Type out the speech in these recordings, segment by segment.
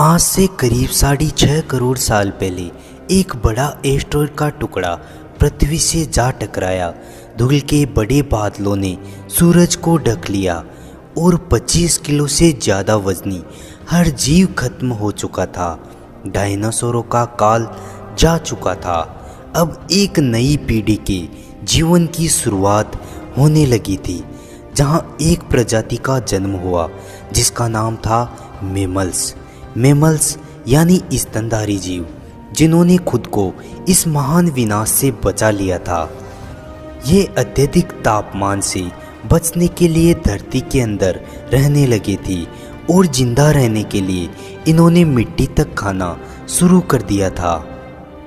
आज से करीब 6.5 करोड़ साल पहले एक बड़ा एस्टेरॉयड का टुकड़ा पृथ्वी से जा टकराया। धूल के बड़े बादलों ने सूरज को ढक लिया और 25 किलो से ज़्यादा वजनी हर जीव खत्म हो चुका था। डायनासोरों का काल जा चुका था। अब एक नई पीढ़ी के जीवन की शुरुआत होने लगी थी, जहां एक प्रजाति का जन्म हुआ जिसका नाम था मैमल्स यानी स्तनधारी जीव, जिन्होंने खुद को इस महान विनाश से बचा लिया था। ये अत्यधिक तापमान से बचने के लिए धरती के अंदर रहने लगे थे और जिंदा रहने के लिए इन्होंने मिट्टी तक खाना शुरू कर दिया था।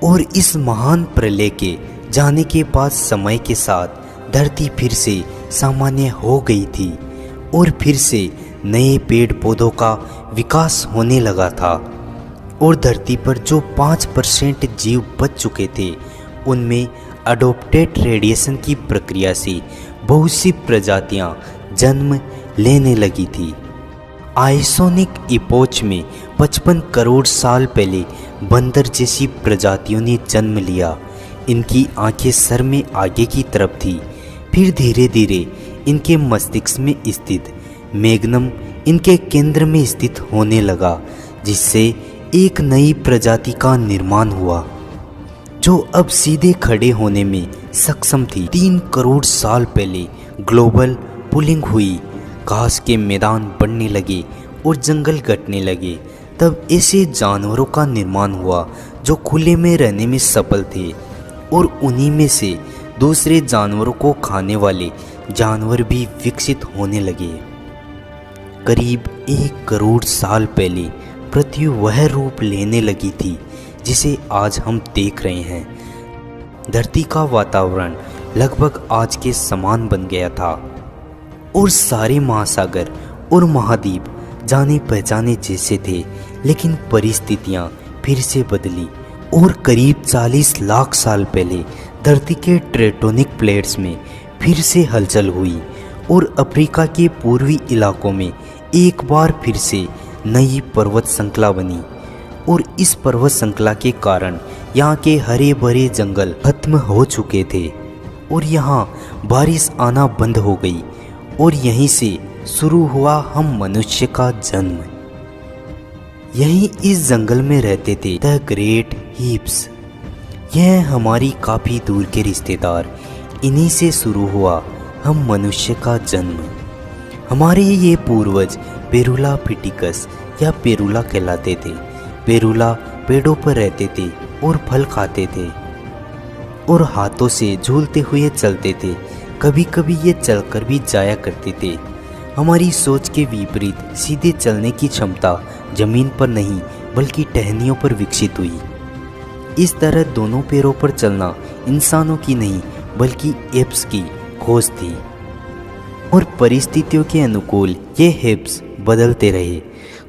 और इस महान प्रलय के जाने के बाद समय के साथ धरती फिर से सामान्य हो गई थी और फिर से नए पेड़ पौधों का विकास होने लगा था। और धरती पर जो 5% जीव बच चुके थे, उनमें अडोप्टेड रेडिएशन की प्रक्रिया से बहुत सी प्रजातियां जन्म लेने लगी थी। आइसोनिक इपोच में 55 करोड़ साल पहले बंदर जैसी प्रजातियों ने जन्म लिया। इनकी आंखें सर में आगे की तरफ थी। फिर धीरे धीरे इनके मस्तिष्क में स्थित मैग्नम इनके केंद्र में स्थित होने लगा, जिससे एक नई प्रजाति का निर्माण हुआ जो अब सीधे खड़े होने में सक्षम थी। 3 करोड़ साल पहले ग्लोबल पुलिंग हुई, घास के मैदान बढ़ने लगे और जंगल घटने लगे। तब ऐसे जानवरों का निर्माण हुआ जो खुले में रहने में सफल थे और उन्हीं में से दूसरे जानवरों को खाने वाले जानवर भी विकसित होने लगे। करीब 1 करोड़ साल पहले पृथ्वी वह रूप लेने लगी थी जिसे आज हम देख रहे हैं। धरती का वातावरण लगभग आज के समान बन गया था और सारे महासागर और महाद्वीप जाने पहचाने जैसे थे। लेकिन परिस्थितियां फिर से बदली और करीब 40 लाख साल पहले धरती के टेक्टोनिक प्लेट्स में फिर से हलचल हुई और अफ्रीका के पूर्वी इलाकों में एक बार फिर से नई पर्वत श्रृंखला बनी। और इस पर्वत श्रृंखला के कारण यहाँ के हरे भरे जंगल खत्म हो चुके थे और यहाँ बारिश आना बंद हो गई और यहीं से शुरू हुआ हम मनुष्य का जन्म। यहीं इस जंगल में रहते थे द ग्रेट हीप्स। यह हमारी काफ़ी दूर के रिश्तेदार, इन्हीं से शुरू हुआ हम मनुष्य का जन्म। हमारे ये पूर्वज पेरुला फिटिकस या पेरुला कहलाते थे। पेरुला पेड़ों पर रहते थे और फल खाते थे और हाथों से झूलते हुए चलते थे। कभी कभी ये चलकर भी जाया करते थे। हमारी सोच के विपरीत सीधे चलने की क्षमता जमीन पर नहीं बल्कि टहनियों पर विकसित हुई। इस तरह दोनों पैरों पर चलना इंसानों की नहीं बल्कि एप्स की खोज थी। और परिस्थितियों के अनुकूल ये हिप्स बदलते रहे।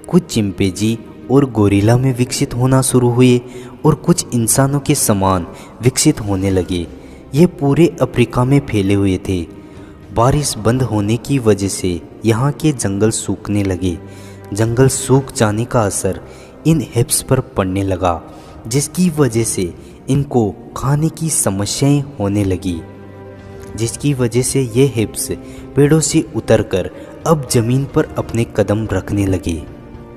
कुछ चिंपैंजी और गोरिल्ला में विकसित होना शुरू हुए और कुछ इंसानों के समान विकसित होने लगे। ये पूरे अफ्रीका में फैले हुए थे। बारिश बंद होने की वजह से यहाँ के जंगल सूखने लगे। जंगल सूख जाने का असर इन हिप्स पर पड़ने लगा, जिसकी वजह से इनको खाने की समस्याएं होने लगी, जिसकी वजह से ये हिप्स पेड़ों से उतरकर अब जमीन पर अपने कदम रखने लगे।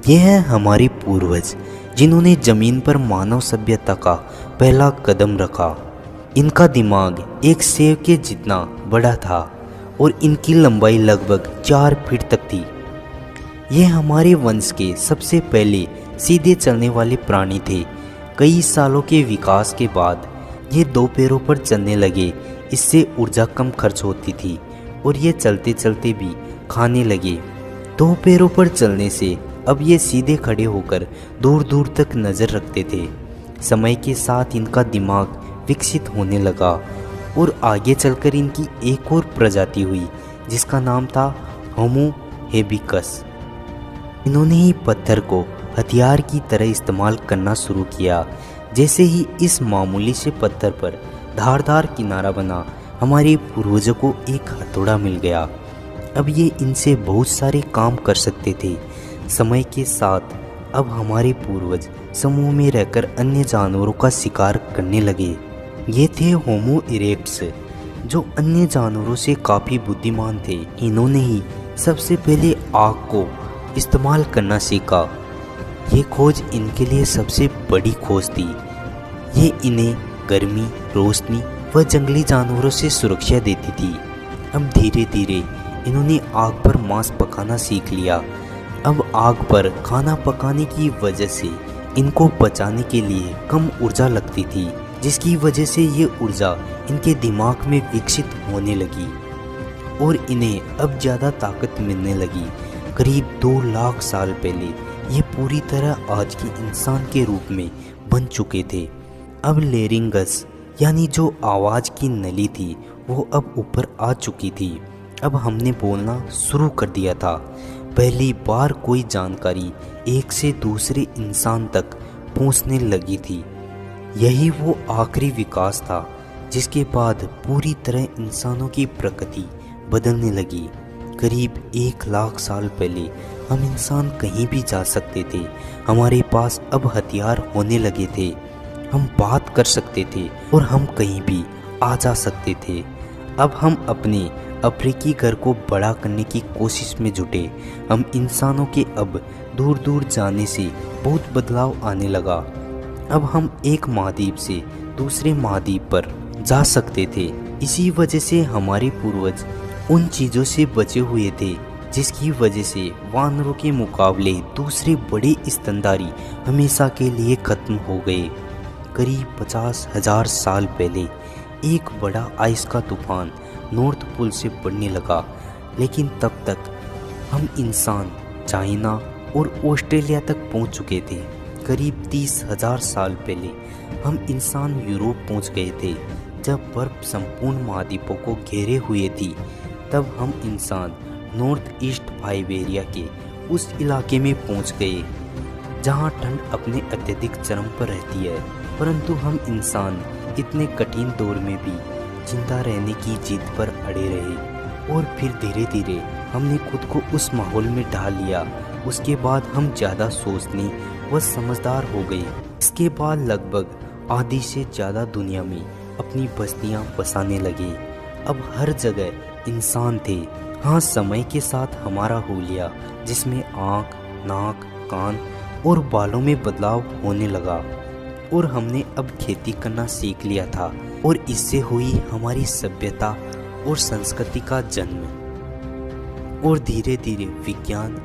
ये हैं हमारे पूर्वज, जिन्होंने जमीन पर मानव सभ्यता का पहला कदम रखा। इनका दिमाग एक सेब के जितना बड़ा था और इनकी लंबाई लगभग 4 फीट तक थी। ये हमारे वंश के सबसे पहले सीधे चलने वाले प्राणी थे। कई सालों के विकास के बाद ये 2 पैरों पर चलने लगे। इससे ऊर्जा कम खर्च होती थी और ये चलते चलते भी खाने लगे। 2 पैरों पर चलने से अब ये सीधे खड़े होकर दूर दूर तक नज़र रखते थे। समय के साथ इनका दिमाग विकसित होने लगा और आगे चलकर इनकी एक और प्रजाति हुई जिसका नाम था होमो हेबिकस। इन्होंने ही पत्थर को हथियार की तरह इस्तेमाल करना शुरू किया। जैसे ही इस मामूली से पत्थर पर धारदार किनारा बना, हमारे पूर्वजों को एक हथौड़ा मिल गया। अब ये इनसे बहुत सारे काम कर सकते थे। समय के साथ अब हमारे पूर्वज समूह में रहकर अन्य जानवरों का शिकार करने लगे। ये थे होमो इरेक्ट्स, जो अन्य जानवरों से काफ़ी बुद्धिमान थे। इन्होंने ही सबसे पहले आग को इस्तेमाल करना सीखा। ये खोज इनके लिए सबसे बड़ी खोज थी। ये इन्हें गर्मी, रोशनी व जंगली जानवरों से सुरक्षा देती थी। अब धीरे धीरे इन्होंने आग पर मांस पकाना सीख लिया। अब आग पर खाना पकाने की वजह से इनको पचाने के लिए कम ऊर्जा लगती थी, जिसकी वजह से ये ऊर्जा इनके दिमाग में विकसित होने लगी और इन्हें अब ज़्यादा ताकत मिलने लगी। करीब 2 लाख साल पहले ये पूरी तरह आज के इंसान के रूप में बन चुके थे। अब लेरिंगस यानी जो आवाज़ की नली थी वो अब ऊपर आ चुकी थी। अब हमने बोलना शुरू कर दिया था। पहली बार कोई जानकारी एक से दूसरे इंसान तक पहुंचने लगी थी। यही वो आखिरी विकास था जिसके बाद पूरी तरह इंसानों की प्रकृति बदलने लगी। करीब 1 लाख साल पहले हम इंसान कहीं भी जा सकते थे। हमारे पास अब हथियार होने लगे थे। हम बात कर सकते थे और हम कहीं भी आ जा सकते थे। अब हम अपने अफ्रीकी घर को बड़ा करने की कोशिश में जुटे। हम इंसानों के अब दूर दूर जाने से बहुत बदलाव आने लगा। अब हम एक महाद्वीप से दूसरे महाद्वीप पर जा सकते थे। इसी वजह से हमारे पूर्वज उन चीज़ों से बचे हुए थे जिसकी वजह से वानरों के मुकाबले दूसरे बड़े स्तनधारी हमेशा के लिए खत्म हो गए। करीब 50,000 साल पहले एक बड़ा आइस का तूफान नॉर्थ पोल से पड़ने लगा, लेकिन तब तक हम इंसान चाइना और ऑस्ट्रेलिया तक पहुंच चुके थे। करीब 30,000 साल पहले हम इंसान यूरोप पहुंच गए थे। जब बर्फ संपूर्ण महाद्वीपों को घेरे हुए थी, तब हम इंसान नॉर्थ ईस्ट साइबेरिया के उस इलाके में पहुंच गए जहां ठंड अपने अत्यधिक चरम पर रहती है। परंतु हम इंसान इतने कठिन दौर में भी जिंदा रहने की जिद पर अड़े रहे और फिर धीरे धीरे हमने खुद को उस माहौल में ढाल लिया। उसके बाद हम ज़्यादा सोचने व समझदार हो गए। इसके बाद लगभग आधी से ज़्यादा दुनिया में अपनी बस्तियां बसाने लगे। अब हर जगह इंसान थे। हाँ, समय के साथ हमारा हुलिया, जिसमें आँख, नाक, कान और बालों में बदलाव होने लगा और हमने अब खेती करना सीख लिया था और इससे हुई हमारी सभ्यता और संस्कृति का जन्म। और धीरे धीरे विज्ञान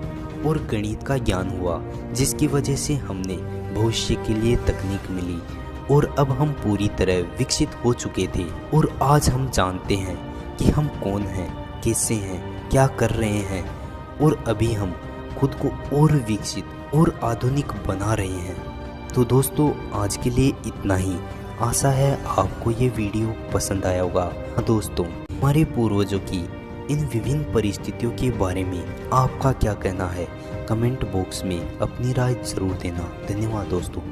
और गणित का ज्ञान हुआ, जिसकी वजह से हमने भविष्य के लिए तकनीक मिली और अब हम पूरी तरह विकसित हो चुके थे। और आज हम जानते हैं कि हम कौन हैं, कैसे हैं, क्या कर रहे हैं और अभी हम खुद को और विकसित और आधुनिक बना रहे हैं। तो दोस्तों, आज के लिए इतना ही। आशा है आपको ये वीडियो पसंद आया होगा। दोस्तों, हमारे पूर्वजों की इन विभिन्न परिस्थितियों के बारे में आपका क्या कहना है? कमेंट बॉक्स में अपनी राय जरूर देना। धन्यवाद दोस्तों।